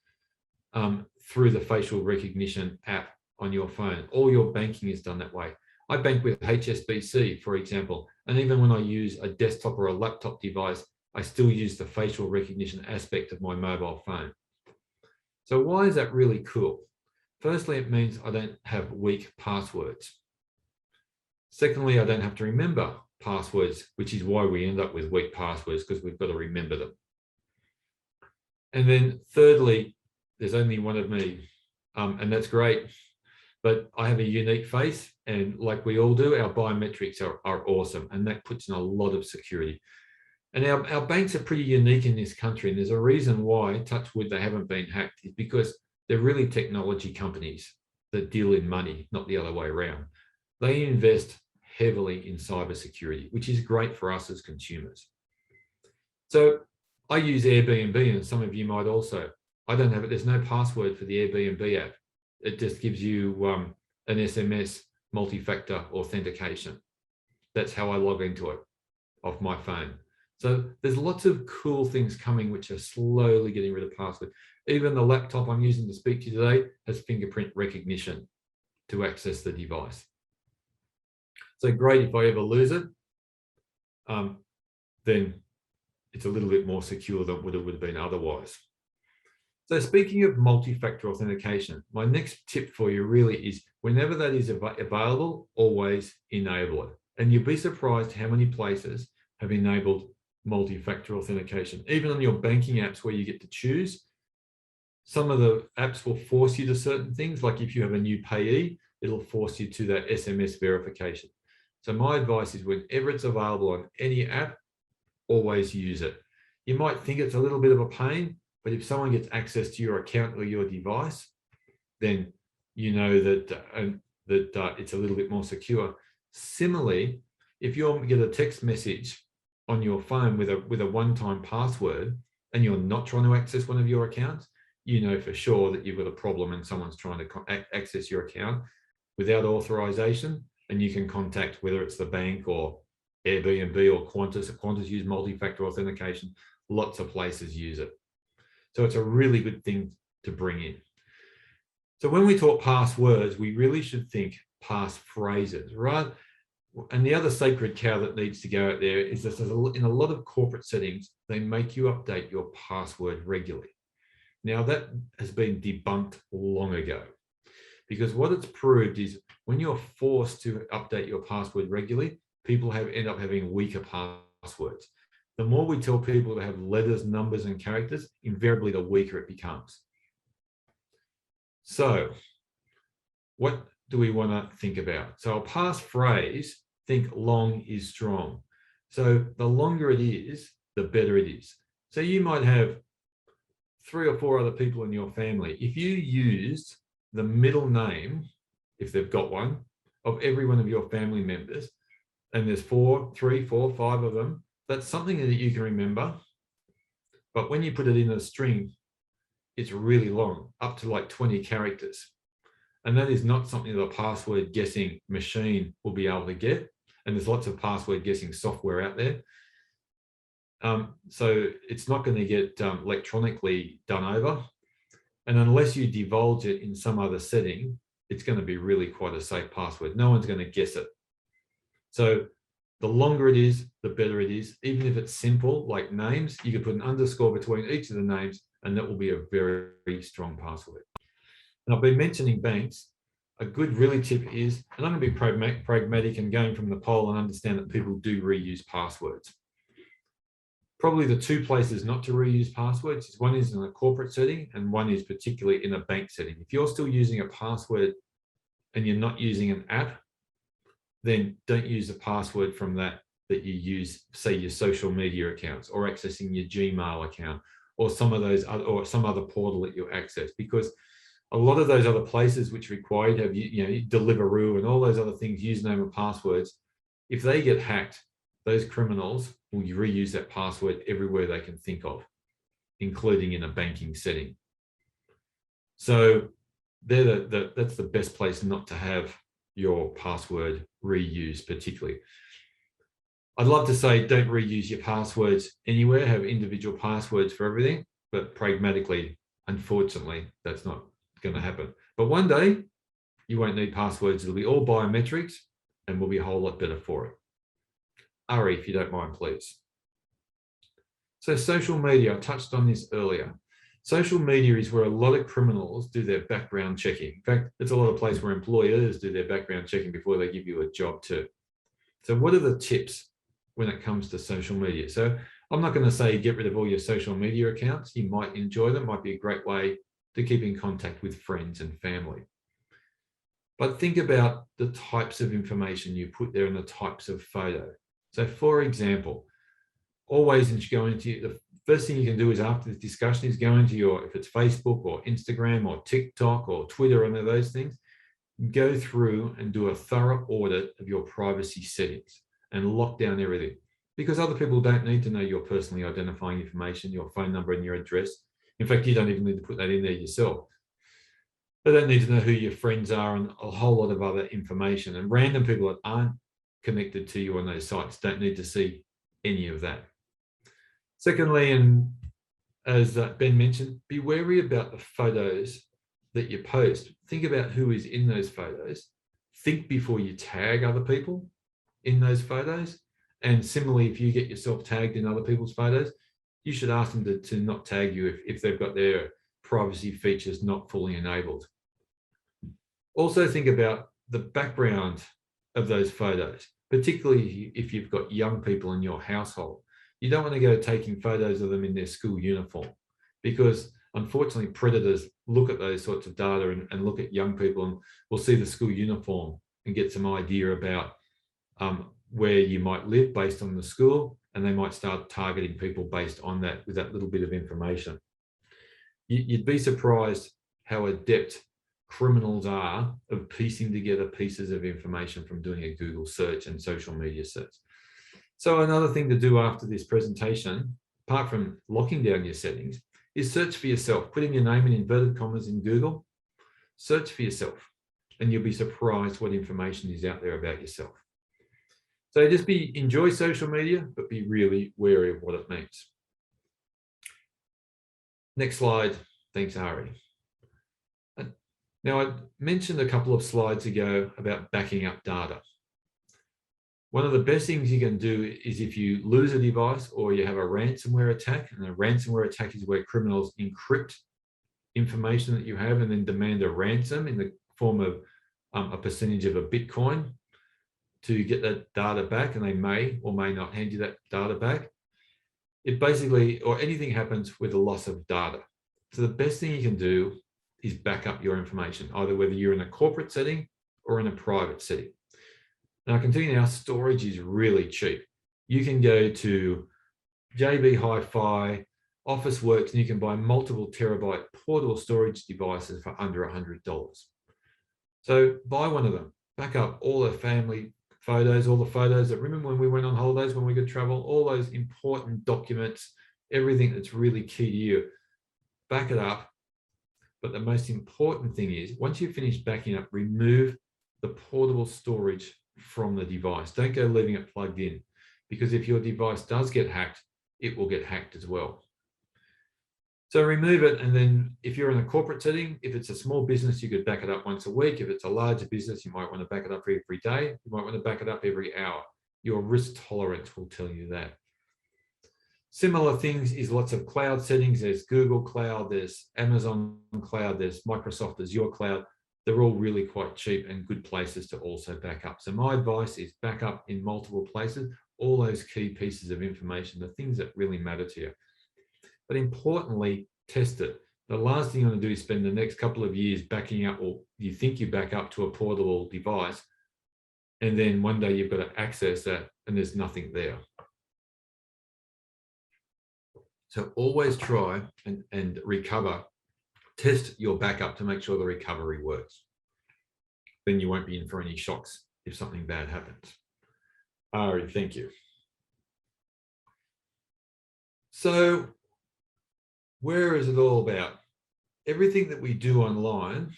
through the facial recognition app on your phone. All your banking is done that way. I bank with HSBC, for example, and even when I use a desktop or a laptop device, I still use the facial recognition aspect of my mobile phone. So why is that really cool? Firstly, it means I don't have weak passwords. Secondly, I don't have to remember passwords, which is why we end up with weak passwords, because we've got to remember them. And then thirdly, there's only one of me, and that's great. but I have a unique face, and like we all do, our biometrics are awesome, and that puts in a lot of security. And our banks are pretty unique in this country, and there's a reason why, touch wood, they haven't been hacked, is because they're really technology companies that deal in money, not the other way around. They invest heavily in cybersecurity, which is great for us as consumers. So I use Airbnb, and some of you might also. I don't have it. There's no password for the Airbnb app. It just gives you an SMS multi-factor authentication. That's how I log into it off my phone. So there's lots of cool things coming which are slowly getting rid of password. Even the laptop I'm using to speak to you today has fingerprint recognition to access the device. So great, if I ever lose it, then it's a little bit more secure than what it would have been otherwise. So speaking of multi-factor authentication, my next tip for you really is whenever that is available, always enable it. And you'll be surprised how many places have enabled multi-factor authentication. Even on your banking apps where you get to choose, some of the apps will force you to certain things, like if you have a new payee, it'll force you to that SMS verification. So my advice is whenever it's available on any app, always use it. You might think it's a little bit of a pain, but if someone gets access to your account or your device, then you know that, it's a little bit more secure. Similarly, if you get a text message on your phone with a one-time password and you're not trying to access one of your accounts, you know for sure that you've got a problem and someone's trying to access your account without authorization, and you can contact whether it's the bank or Airbnb or Qantas. Qantas use multi-factor authentication. Lots of places use it. So it's a really good thing to bring in. So when we talk passwords, we really should think passphrases, right? And the other sacred cow that needs to go out there is that in a lot of corporate settings, they make you update your password regularly. Now that has been debunked long ago, because what it's proved is when you're forced to update your password regularly, people end up having weaker passwords. The more we tell people to have letters, numbers, and characters, invariably the weaker it becomes. So what do we want to think about? So a passphrase, think long is strong. So the longer it is, the better it is. So you might have 3 or 4 other people in your family. If you used the middle name, if they've got one, of every one of your family members, and there's 3, 4, 5 of them, that's something that you can remember. But when you put it in a string, it's really long, up to like 20 characters. And that is not something that a password guessing machine will be able to get. And there's lots of password guessing software out there. So it's not going to get electronically done over. And unless you divulge it in some other setting, it's going to be really quite a safe password. No one's going to guess it. So the longer it is, the better it is. Even if it's simple, like names, you could put an underscore between each of the names, and that will be a very, very strong password. And I've been mentioning banks. A good really tip is, and I'm going to be pragmatic and going from the poll and understand that people do reuse passwords. Probably the 2 places not to reuse passwords is one is in a corporate setting and one is particularly in a bank setting. If you're still using a password and you're not using an app, then don't use the password from that you use, say your social media accounts or accessing your Gmail account or some of those other, or some other portal that you access, because a lot of those other places which require you to have, Deliveroo and all those other things, username and passwords, if they get hacked, those criminals will reuse that password everywhere they can think of, including in a banking setting. So that's the best place not to have your password reused particularly. I'd love to say don't reuse your passwords anywhere, have individual passwords for everything, but pragmatically, unfortunately, that's not going to happen. But one day you won't need passwords. It'll be all biometrics and we'll be a whole lot better for it. Ari, if you don't mind, please. So social media, I touched on this earlier. Social media is where a lot of criminals do their background checking. In fact, it's a lot of places where employers do their background checking before they give you a job too. So what are the tips when it comes to social media? So I'm not going to say get rid of all your social media accounts. You might enjoy them, might be a great way to keep in contact with friends and family. But think about the types of information you put there and the types of photo. So for example, always go into the first thing you can do is after this discussion is go into your, if it's Facebook or Instagram or TikTok or Twitter, any of those things, go through and do a thorough audit of your privacy settings and lock down everything, because other people don't need to know your personally identifying information, your phone number and your address. In fact, you don't even need to put that in there yourself. They don't need to know who your friends are and a whole lot of other information. And random people that aren't connected to you on those sites don't need to see any of that. Secondly, and as Ben mentioned, be wary about the photos that you post. Think about who is in those photos. Think before you tag other people in those photos. And similarly, if you get yourself tagged in other people's photos, you should ask them to not tag you if they've got their privacy features not fully enabled. Also think about the background of those photos, particularly if you've got young people in your household. You don't want to go taking photos of them in their school uniform, because unfortunately predators look at those sorts of data and look at young people and will see the school uniform and get some idea about where you might live based on the school, and they might start targeting people based on that with that little bit of information. You'd be surprised how adept criminals are of piecing together pieces of information from doing a Google search and social media search. So another thing to do after this presentation, apart from locking down your settings, is search for yourself. Put in your name in inverted commas in Google, search for yourself, and you'll be surprised what information is out there about yourself. So just enjoy social media, but be really wary of what it means. Next slide. Thanks, Ari. Now, I mentioned a couple of slides ago about backing up data. One of the best things you can do is if you lose a device or you have a ransomware attack, and a ransomware attack is where criminals encrypt information that you have and then demand a ransom in the form of a percentage of a Bitcoin to get that data back, and they may or may not hand you that data back. It basically, or anything happens with a loss of data. So the best thing you can do is back up your information, either whether you're in a corporate setting or in a private setting. Now, I can tell you now, storage is really cheap. You can go to JB Hi-Fi, Officeworks, and you can buy multiple terabyte portable storage devices for under $100. So buy one of them, back up all the family photos, all the photos that, remember when we went on holidays, when we could travel, all those important documents, everything that's really key to you, back it up. But the most important thing is, once you've finished backing up, remove the portable storage from the device. Don't go leaving it plugged in, because if your device does get hacked, it will get hacked as well. So remove it, and then if you're in a corporate setting, if it's a small business, you could back it up once a week. If it's a larger business, you might want to back it up every day. You might want to back it up every hour. Your risk tolerance will tell you that. Similar things is lots of cloud settings. There's Google Cloud, there's Amazon Cloud, there's Microsoft Azure Cloud. They're all really quite cheap and good places to also back up. So my advice is back up in multiple places, all those key pieces of information, the things that really matter to you. But importantly, test it. The last thing you want to do is spend the next couple of years backing up, or you think you back up to a portable device, and then one day you've got to access that and there's nothing there. So always try and recover, test your backup to make sure the recovery works. Then you won't be in for any shocks if something bad happens. Ari, thank you. So where is it all about? Everything that we do online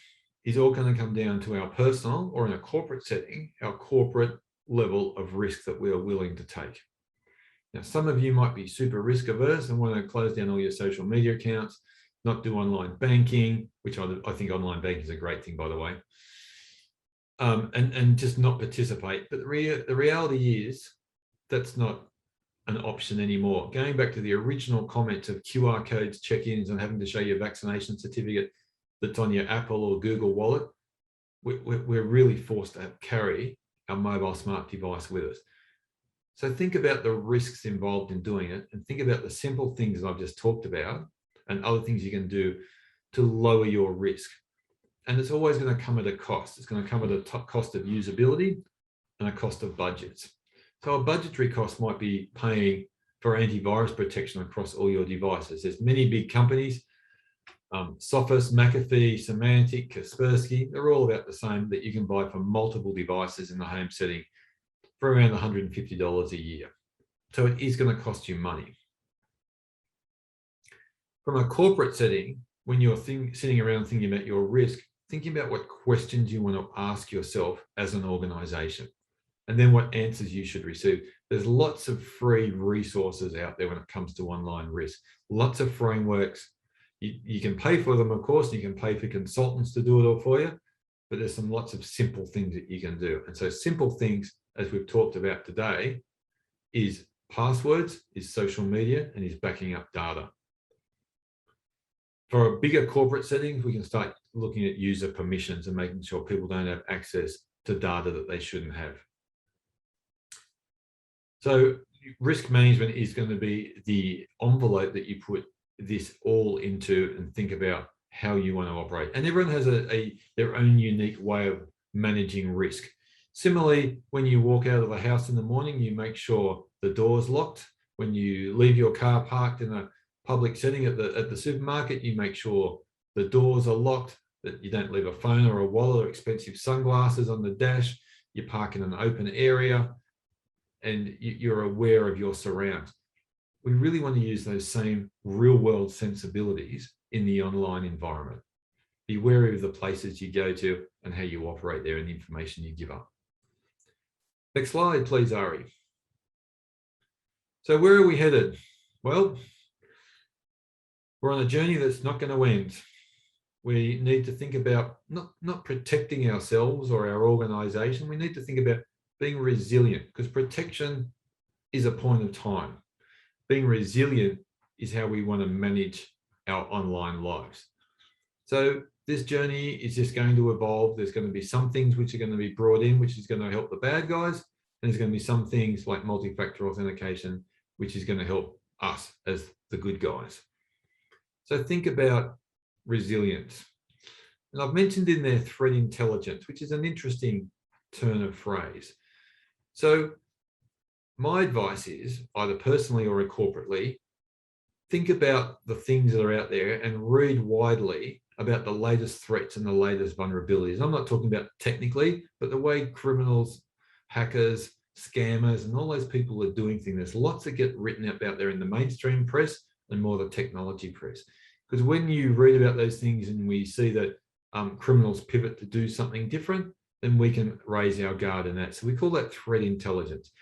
is all going to come down to our personal, or in a corporate setting, our corporate level of risk that we are willing to take. Now, some of you might be super risk averse and want to close down all your social media accounts, not do online banking, which I think online banking is a great thing, by the way, and just not participate. But the reality is that's not an option anymore. Going back to the original comments of QR codes, check-ins, and having to show your vaccination certificate that's on your Apple or Google wallet, we're really forced to carry our mobile smart device with us. So think about the risks involved in doing it, and think about the simple things I've just talked about and other things you can do to lower your risk. and it's always going to come at a cost. It's going to come at a cost of usability and a cost of budgets. So a budgetary cost might be paying for antivirus protection across all your devices. There's many big companies, Sophos, McAfee, Symantec, Kaspersky, they're all about the same, that you can buy for multiple devices in the home setting for around $150 a year. So it is going to cost you money. From a corporate setting, when you're sitting around thinking about your risk, thinking about what questions you want to ask yourself as an organization, and then what answers you should receive. There's lots of free resources out there when it comes to online risk, lots of frameworks. You can pay for them, of course, you can pay for consultants to do it all for you, but there's lots of simple things that you can do. And so simple things, as we've talked about today, is passwords, is social media, and is backing up data. For a bigger corporate settings, we can start looking at user permissions and making sure people don't have access to data that they shouldn't have. So risk management is going to be the envelope that you put this all into and think about how you want to operate. And everyone has their own unique way of managing risk. Similarly, when you walk out of the house in the morning, you make sure the door's locked. When you leave your car parked in a public setting at the supermarket, you make sure the doors are locked, that you don't leave a phone or a wallet or expensive sunglasses on the dash. You park in an open area and you're aware of your surrounds. We really want to use those same real world sensibilities in the online environment. Be wary of the places you go to and how you operate there and the information you give up. Next slide, please, Ari. So where are we headed? Well, we're on a journey that's not going to end. We need to think about not protecting ourselves or our organization. We need to think about being resilient, because protection is a point of time. Being resilient is how we want to manage our online lives. So this journey is just going to evolve. There's going to be some things which are going to be brought in, which is going to help the bad guys. And there's going to be some things like multi-factor authentication, which is going to help us as the good guys. So think about resilience. And I've mentioned in there threat intelligence, which is an interesting turn of phrase. So my advice is, either personally or corporately, think about the things that are out there and read widely about the latest threats and the latest vulnerabilities. I'm not talking about technically, but the way criminals, hackers, scammers, and all those people are doing things. There's lots that get written about there in the mainstream press and more the technology press. Because when you read about those things and we see that criminals pivot to do something different, then we can raise our guard in that. So we call that threat intelligence.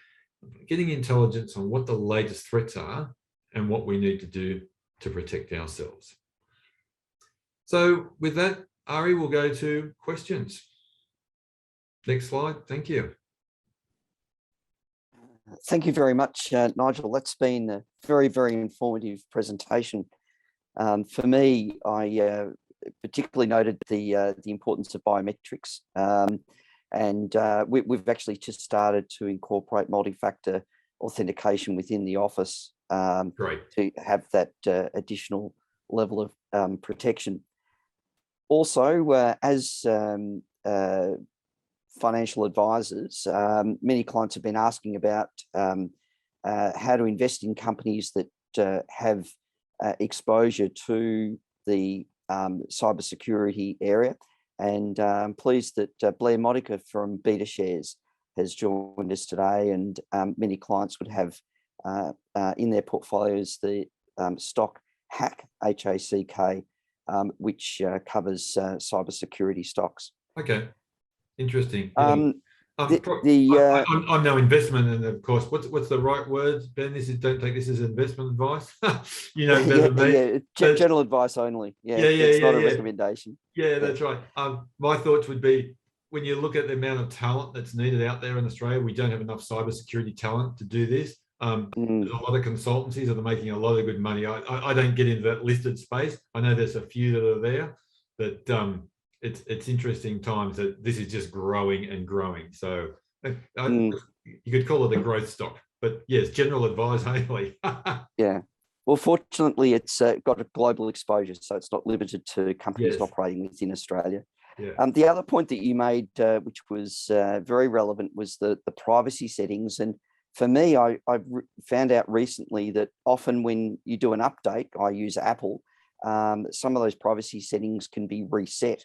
Getting intelligence on what the latest threats are and what we need to do to protect ourselves. So with that, Ari, we'll go to questions. Next slide. Thank you. Thank you very much, Nigel. That's been a very, very informative presentation. For me, I particularly noted the importance of biometrics, and we've actually just started to incorporate multi-factor authentication within the office to have that additional level of protection. Also, as financial advisors, many clients have been asking about how to invest in companies that have exposure to the cybersecurity area. And I'm pleased that Blair Monica from Beta Shares has joined us today, and many clients would have in their portfolios the stock HACK, H-A-C-K, which covers cybersecurity stocks. Okay, interesting. I'm no investment, and of course, what's the right word, Ben? Don't take this as investment advice. You know better than me. Yeah, general advice only. It's not a recommendation. Yeah, that's right. My thoughts would be, when you look at the amount of talent that's needed out there in Australia, we don't have enough cybersecurity talent to do this. There's a lot of consultancies that are making a lot of good money. I don't get into that listed space. I know there's a few that are there, but it's interesting times that this is just growing and growing. So you could call it a growth stock, but yes, general advice only. Yeah. Well, fortunately, it's got a global exposure, so it's not limited to companies operating within Australia. Yeah. The other point that you made, which was very relevant, was the privacy settings. And for me, I found out recently that often when you do an update, I use Apple, some of those privacy settings can be reset.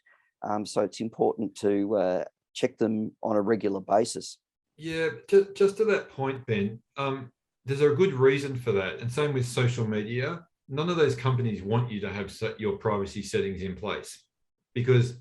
So it's important to check them on a regular basis. Yeah, just to that point, Ben, there's a good reason for that. And same with social media. None of those companies want you to have your privacy settings in place, because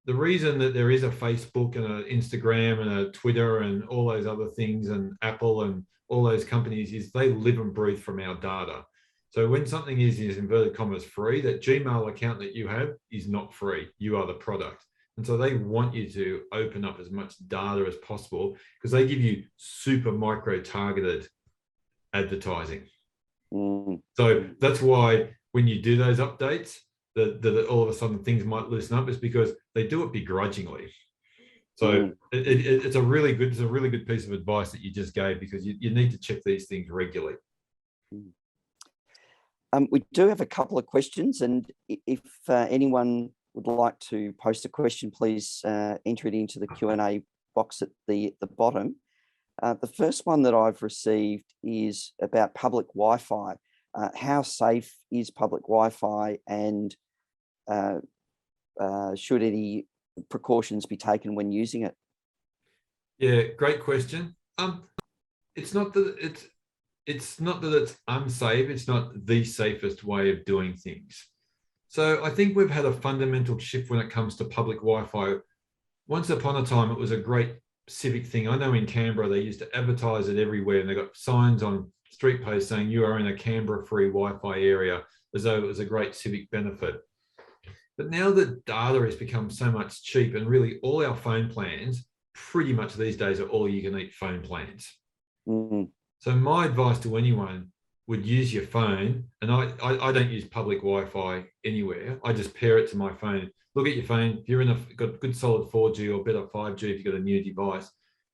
the reason that there is a Facebook and an Instagram and a Twitter and all those other things and Apple and all those companies is they live and breathe from our data. So when something is inverted commas free, that Gmail account that you have is not free. You are the product. And so they want you to open up as much data as possible because they give you super micro targeted advertising. So that's why when you do those updates, that all of a sudden things might loosen up, is because they do it begrudgingly. So it's a really good piece of advice that you just gave, because you need to check these things regularly. We do have a couple of questions, and if anyone would like to post a question, please enter it into the Q&A box at the bottom. The first one that I've received is about public Wi-Fi. How safe is public Wi-Fi, and should any precautions be taken when using it? Yeah, great question. It's not that it's unsafe. It's not the safest way of doing things. So I think we've had a fundamental shift when it comes to public Wi-Fi. Once upon a time, it was a great civic thing. I know in Canberra, they used to advertise it everywhere, and they got signs on street posts saying you are in a Canberra-free Wi-Fi area, as though it was a great civic benefit. But now that data has become so much cheap, and really all our phone plans pretty much these days are all you can eat phone plans. So my advice to anyone would use your phone, and I don't use public Wi-Fi anywhere. I just pair it to my phone. Look at your phone. If you're got good solid 4G or better 5G, if you've got a new device,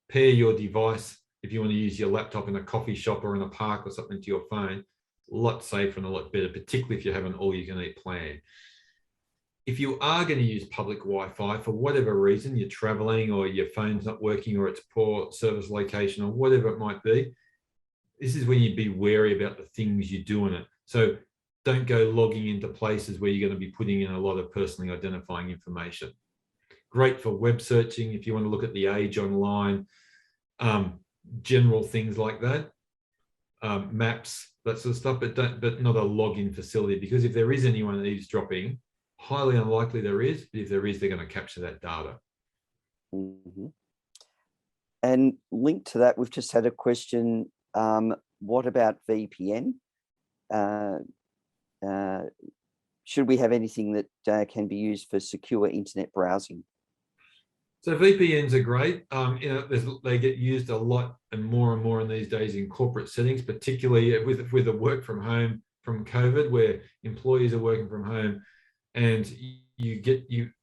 pair your device. If you want to use your laptop in a coffee shop or in a park or something to your phone, a lot safer and a lot better, particularly if you have an all-you-can-eat plan. If you are going to use public Wi-Fi for whatever reason, you're traveling or your phone's not working or it's poor service location or whatever it might be, this is when you'd be wary about the things you do in it. So don't go logging into places where you're going to be putting in a lot of personally identifying information. Great for web searching if you want to look at the age online, general things like that, maps, that sort of stuff, but not a login facility, because if there is anyone eavesdropping, highly unlikely there is, but if there is, they're going to capture that data. And linked to that, we've just had a question. What about VPN? Should we have anything that can be used for secure internet browsing? So VPNs are great. They get used a lot and more in these days in corporate settings, particularly with the work from home from COVID, where employees are working from home, and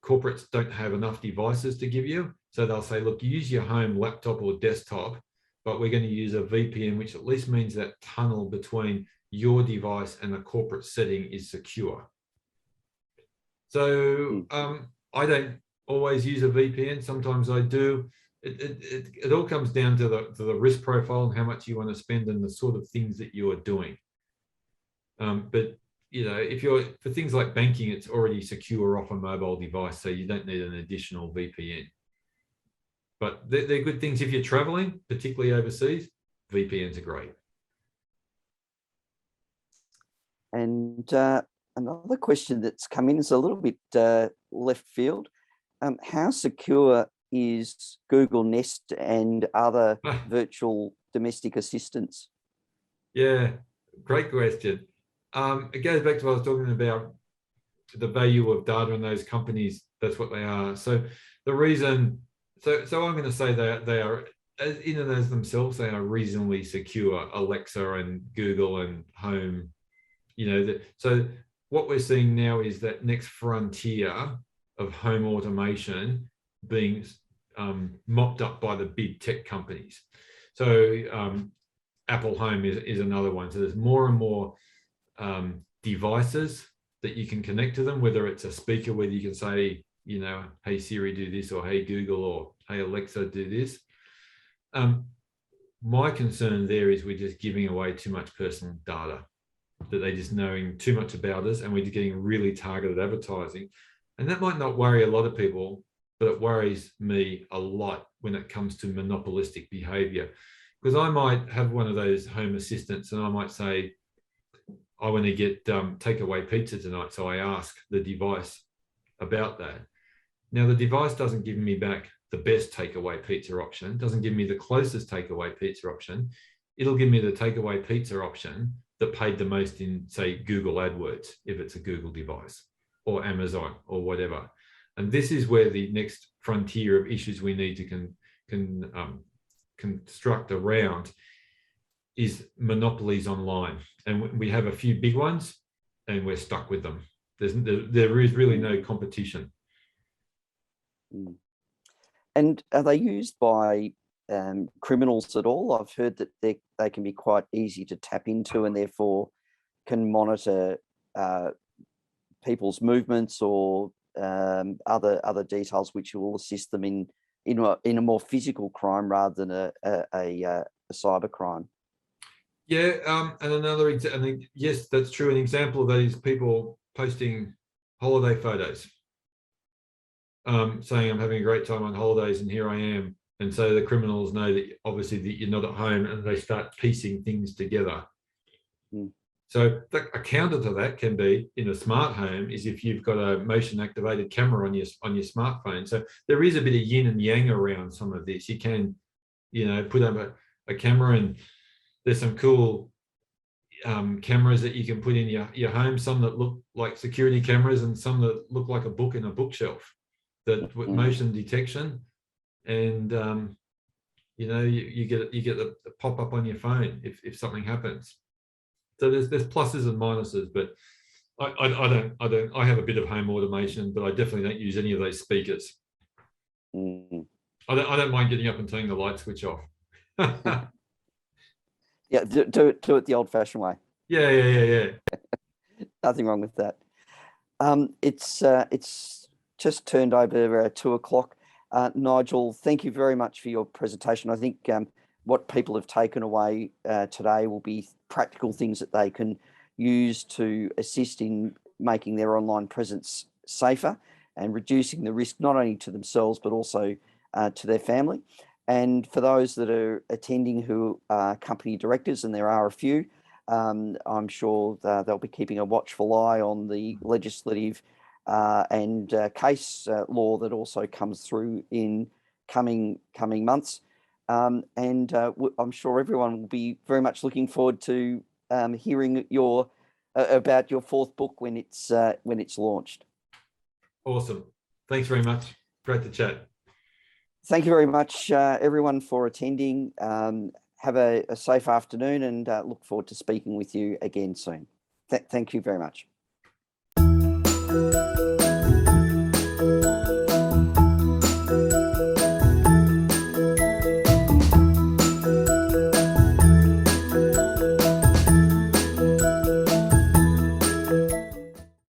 corporates don't have enough devices to give you. So they'll say, look, use your home laptop or desktop, but we're going to use a VPN, which at least means that tunnel between your device and the corporate setting is secure. So I don't always use a VPN. Sometimes I do. It all comes down to the risk profile and how much you want to spend and the sort of things that you are doing. But if for things like banking, it's already secure off a mobile device, so you don't need an additional VPN. But they're good things if you're traveling, particularly overseas. VPNs are great. And another question that's come in is a little bit left field. How secure is Google Nest and other virtual domestic assistants? Yeah, great question. It goes back to what I was talking about, the value of data in those companies. That's what they are. So the reason, so I'm going to say that they are, in and as themselves, they are reasonably secure. Alexa and Google and Home, so what we're seeing now is that next frontier of home automation being mopped up by the big tech companies. So Apple Home is another one. So there's more and more devices that you can connect to them, whether it's a speaker, whether you can say, hey Siri, do this, or hey Google, or hey Alexa, do this. My concern there is we're just giving away too much personal data, that they're just knowing too much about us, and we're just getting really targeted advertising. And that might not worry a lot of people, but it worries me a lot when it comes to monopolistic behavior. Because I might have one of those home assistants and I might say, I want to get takeaway pizza tonight. So I ask the device about that. Now, the device doesn't give me back the best takeaway pizza option, doesn't give me the closest takeaway pizza option. It'll give me the takeaway pizza option that paid the most in, say, Google AdWords, if it's a Google device, or Amazon, or whatever. And this is where the next frontier of issues we need to construct around is monopolies online. And we have a few big ones, and we're stuck with them. There is really no competition. And are they used by criminals at all? I've heard that they can be quite easy to tap into, and therefore can monitor people's movements or other details which will assist them in a more physical crime rather than a cyber crime. Yeah, and another example, yes, that's true. An example of that is people posting holiday photos, saying I'm having a great time on holidays and here I am. And so the criminals know that obviously that you're not at home, and they start piecing things together. So a counter to that can be, in a smart home, is if you've got a motion activated camera on your smartphone. So there is a bit of yin and yang around some of this. You can, put up a camera, and there's some cool cameras that you can put in your home, some that look like security cameras and some that look like a book in a bookshelf, that with motion detection. And you get the pop-up on your phone if something happens. So there's pluses and minuses, but I have a bit of home automation, but I definitely don't use any of those speakers. I don't mind getting up and turning the light switch off. Yeah, do it the old-fashioned way. Yeah. Nothing wrong with that. It's just turned over 2 o'clock. Nigel, thank you very much for your presentation. I think what people have taken away today will be practical things that they can use to assist in making their online presence safer and reducing the risk not only to themselves but also to their family. And for those that are attending who are company directors, and there are a few, I'm sure they'll be keeping a watchful eye on the legislative and case law that also comes through in coming months. And I'm sure everyone will be very much looking forward to hearing about your fourth book when it's launched. Awesome. Thanks very much. Great to chat. Thank you very much, everyone, for attending. Have a safe afternoon, and look forward to speaking with you again soon. Thank you very much.